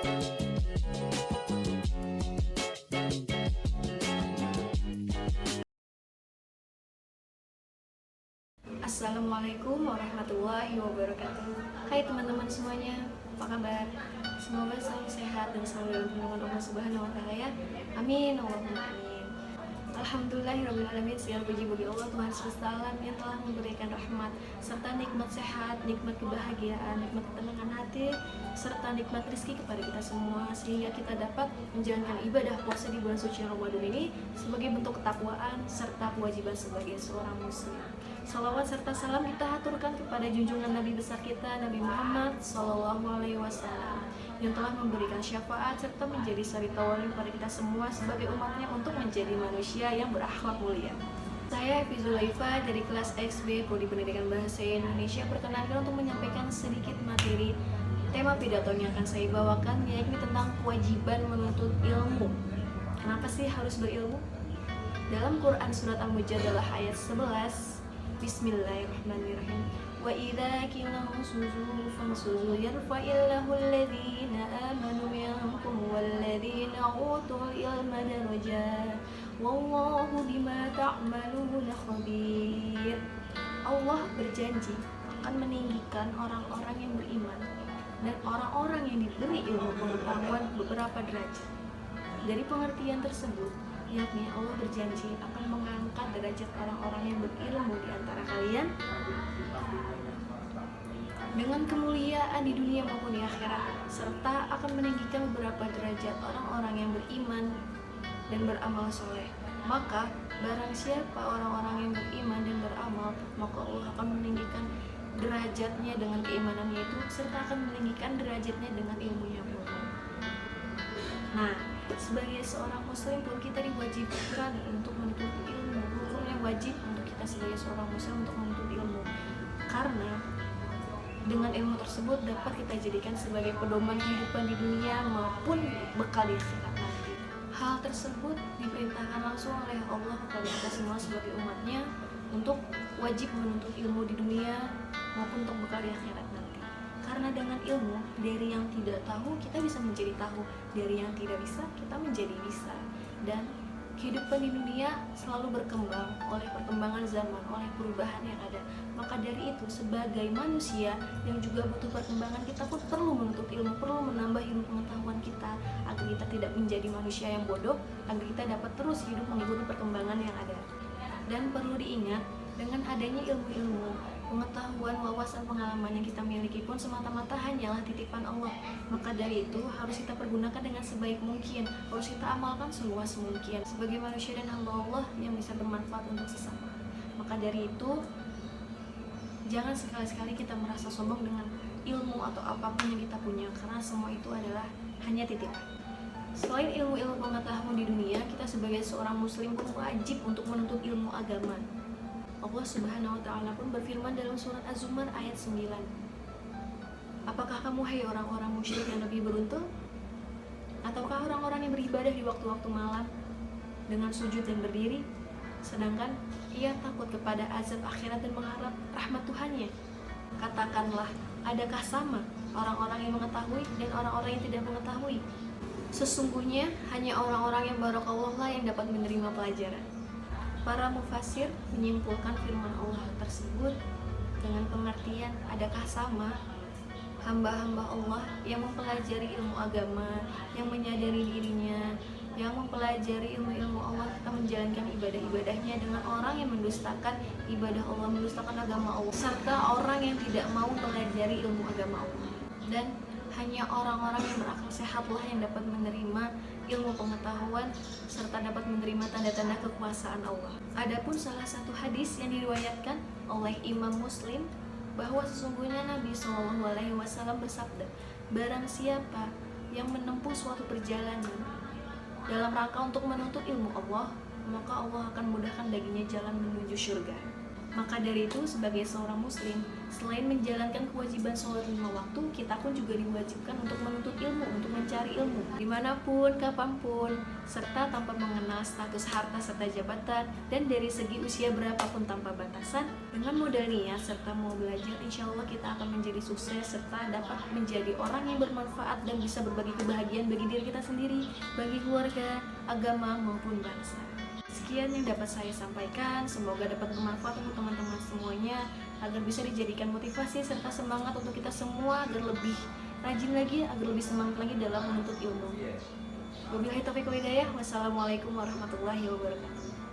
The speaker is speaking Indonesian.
Assalamualaikum warahmatullahi wabarakatuh. Hai teman-teman semuanya, apa kabar? Semoga selalu sehat dan selalu dalam lindungan Allah Subhanahu wa taala ya. Amin, Allahumma amin. Alhamdulillahirrahmanirrahim. Segala puji bagi Allah Tuhan semesta alam yang telah memberikan rahmat serta nikmat sehat, nikmat kebahagiaan, nikmat ketenangan hati, serta nikmat rezeki kepada kita semua, sehingga kita dapat menjalankan ibadah puasa di bulan suci Ramadan ini sebagai bentuk ketakwaan serta kewajiban sebagai seorang muslim. Salawat serta salam kita haturkan kepada junjungan Nabi besar kita, Nabi Muhammad SAW, yang telah memberikan syafaat serta menjadi sari tawarin kepada kita semua sebagai umatnya untuk menjadi manusia yang berakhlak mulia. Saya Evi Zulaifa dari kelas XB Prodi Pendidikan Bahasa Indonesia perkenankan untuk menyampaikan sedikit materi tema pidato yang akan saya bawakan, yaitu tentang kewajiban menuntut ilmu. Kenapa sih harus berilmu? Dalam Quran surat Al-Mujadalah ayat 11, Bismillahirrahmanirrahim. Wa idza qila suzu fansuzu yarfa'illahu alladhina amanu minkum walladzina utul ilma darajat wallahu bima ta'maluna khabir. Allah berjanji akan meninggikan orang-orang yang beriman dan orang-orang yang diberi ilmu pengetahuan beberapa derajat. Dari pengertian tersebut, yakni Allah berjanji akan mengangkat derajat orang-orang yang berilmu di antara kalian dengan kemuliaan di dunia maupun di akhirat, serta akan meninggikan beberapa derajat orang-orang yang beriman dan beramal soleh. Maka barang siapa orang-orang yang beriman dan beramal, maka Allah akan meninggikan derajatnya dengan keimanannya itu, serta akan meninggikan derajatnya dengan ilmunya pun. Nah, sebagai seorang muslim pun kita diwajibkan untuk menuntut ilmu. Hukumnya wajib untuk kita sebagai seorang muslim untuk menuntut ilmu, karena dengan ilmu tersebut dapat kita jadikan sebagai pedoman kehidupan di dunia maupun bekal di akhirat nanti. Hal tersebut diperintahkan langsung oleh Allah kepada kita semua sebagai umatnya untuk wajib menuntut ilmu di dunia maupun untuk bekal di akhirat nanti. Karena dengan ilmu, dari yang tidak tahu kita bisa menjadi tahu, dari yang tidak bisa kita menjadi bisa. Dan kehidupan di dunia selalu berkembang oleh perkembangan zaman, oleh perubahan yang ada. Maka dari itu, sebagai manusia yang juga butuh perkembangan, kita pun perlu menuntut ilmu, perlu menambah ilmu pengetahuan kita agar kita tidak menjadi manusia yang bodoh, agar kita dapat terus hidup mengikuti perkembangan yang ada. Dan perlu diingat, dengan adanya ilmu-ilmu, pengetahuan, wawasan, pengalaman yang kita miliki pun semata-mata hanyalah titipan Allah. Maka dari itu harus kita pergunakan dengan sebaik mungkin, harus kita amalkan seluas mungkin sebagai manusia dan hamba Allah yang bisa bermanfaat untuk sesama. Maka dari itu jangan sekali-sekali kita merasa sombong dengan ilmu atau apapun yang kita punya, karena semua itu adalah hanya titipan. Selain ilmu-ilmu pengetahuan di dunia, kita sebagai seorang muslim pun wajib untuk menuntut ilmu agama. Allah Subhanahu wa ta'ala pun berfirman dalam surat Az-Zumar ayat 9. Apakah kamu, hai orang-orang musyrik yang lebih beruntung? Ataukah orang-orang yang beribadah di waktu-waktu malam dengan sujud dan berdiri, sedangkan ia takut kepada azab akhirat dan mengharap rahmat Tuhannya? Katakanlah, adakah sama orang-orang yang mengetahui dan orang-orang yang tidak mengetahui? Sesungguhnya hanya orang-orang yang barakallah lah yang dapat menerima pelajaran. Para mufasir menyimpulkan firman Allah tersebut dengan pengertian, adakah sama hamba-hamba Allah yang mempelajari ilmu agama, yang menyadari dirinya, yang mempelajari ilmu-ilmu Allah, kita menjalankan ibadah-ibadahnya, dengan orang yang mendustakan ibadah Allah, mendustakan agama Allah, serta orang yang tidak mau mempelajari ilmu agama Allah. Dan hanya orang-orang yang berakal sehatlah yang dapat menerima ilmu pengetahuan serta dapat menerima tanda-tanda kekuasaan Allah. Adapun salah satu hadis yang diriwayatkan oleh Imam Muslim bahwa sesungguhnya Nabi SAW bersabda, barang siapa yang menempuh suatu perjalanan dalam rangka untuk menuntut ilmu Allah, maka Allah akan mudahkan baginya jalan menuju surga. Maka dari itu, sebagai seorang muslim, selain menjalankan kewajiban sholat 5 waktu, kita pun juga diwajibkan untuk menuntut ilmu, untuk mencari ilmu dimanapun, kapanpun, serta tanpa mengenal status harta serta jabatan, dan dari segi usia berapapun tanpa batasan. Dengan modal niat serta mau belajar, insya Allah kita akan menjadi sukses serta dapat menjadi orang yang bermanfaat dan bisa berbagi kebahagiaan bagi diri kita sendiri, bagi keluarga, agama, maupun bangsa. Sekian yang dapat saya sampaikan, semoga dapat bermanfaat untuk teman-teman semuanya agar bisa dijadikan motivasi serta semangat untuk kita semua agar lebih rajin lagi, agar lebih semangat lagi dalam menuntut ilmu. Wabillahi taufiq wal hidayah. Wassalamualaikum warahmatullahi wabarakatuh.